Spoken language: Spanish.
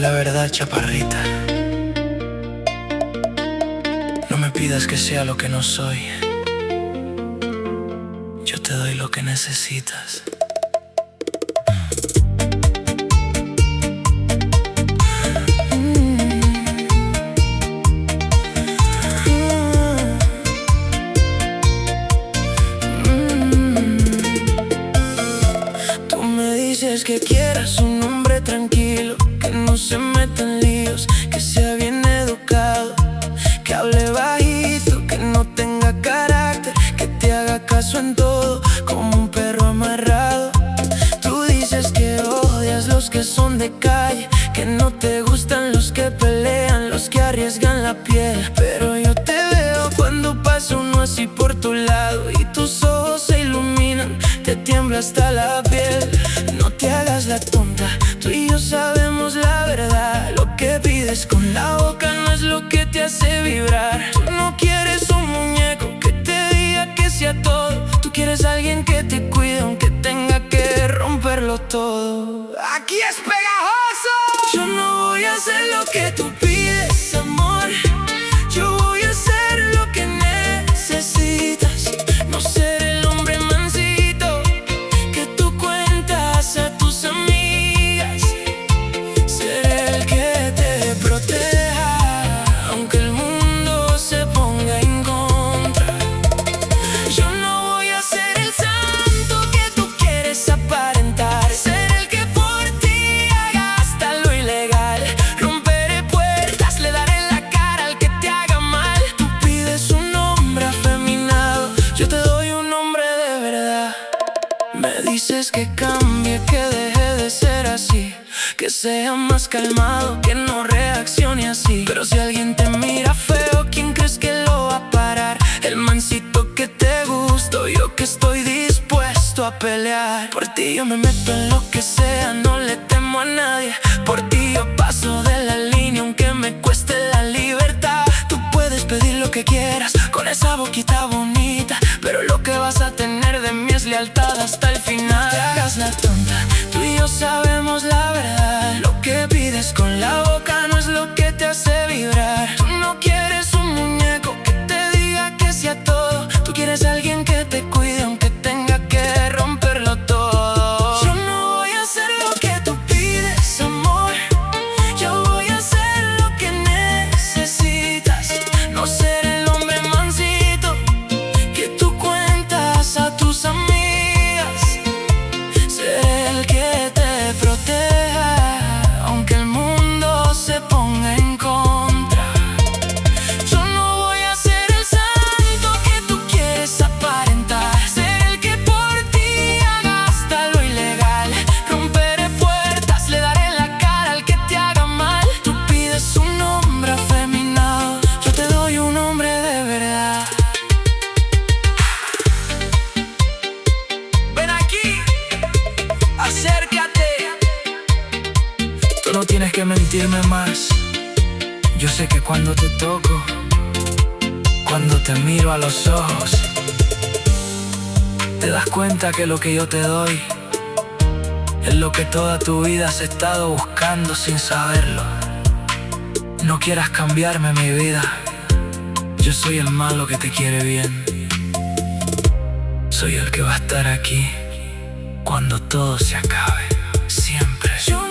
la verdad, chaparrita. No me pidas que sea lo que no soy. Yo te doy lo que necesitas. Tú me dices que quieras un hombre tranquilo, que no se meta en líos, que sea bien educado, que hable bajito, que no tenga carácter, que te haga caso en todo, como un perro amarrado. Tú dices que odias los que son de calle, que no te gustan los que pelean, los que arriesgan la piel. Pero yo te veo cuando pasa uno así por tu lado y tus ojos se iluminan, te tiembla hasta la piel. No te hagas la tonta, tú y yo sabemos la verdad. Lo que pides con la boca no es lo que te hace vibrar. Tú no quieres un muñeco que te diga que sí a todo. Tú quieres a alguien que te cuide aunque tenga que romperlo todo. ¡Aquí es pegajoso! Yo no voy a hacer lo que tú pides, amor. Yo voy a hacer lo que necesitas. No ser el hombre mansito que tú cuentas a tus amigas. Ser el que te proteja aunque el mundo se ponga en contra. Yo no voy a ser el santo que tú quieres aparentar. Ser el que por ti haga hasta lo ilegal. Romperé puertas, le daré la cara al que te haga mal. Tú pides un hombre afeminado, yo te doy un hombre de verdad. Me dices que cambie, que deje de ser así, que sea más calmado, que no reaccione así. Pero si alguien te mira feo, ¿quién crees que lo va a parar? El mansito que te gusto, yo que estoy dispuesto a pelear. Por ti yo me meto en lo que sea, no le temo a nadie. Por ti yo paso de la línea aunque me cueste la libertad. Tú puedes pedir lo que quieras con esa boquita bonita, pero lo que vas a tener de mí es lealtad hasta el final. No te hagas la tonta, tú y yo sabemos la verdad. Lo que pides con la boca no es lo que te hace vibrar. Tú no quieres un muñeco que te diga que sí a todo. Tú quieres a alguien que te cuide aunque tenga que romperlo todo. Yo no voy a hacer lo que tú pides, amor. Yo voy a hacer lo que necesitas. No ser el hombre mansito que tú cuentas a tus amigas. Ser el que te proteja aunque el mundo se ponga en contra. Yo no voy a ser el santo que tú quieres aparentar. Ser el que por ti haga hasta lo ilegal. Romperé puertas, le daré la cara al que te haga mal. Tú pides un hombre afeminado, yo te doy un hombre de verdad. Ven aquí, acércate. Tú no tienes que mentirme más. Yo sé que cuando te toco, cuando te miro a los ojos, te das cuenta que lo que yo te doy es lo que toda tu vida has estado buscando sin saberlo. No quieras cambiarme mi vida. Yo soy el malo que te quiere bien. Soy el que va a estar aquí cuando todo se acabe, siempre. Yo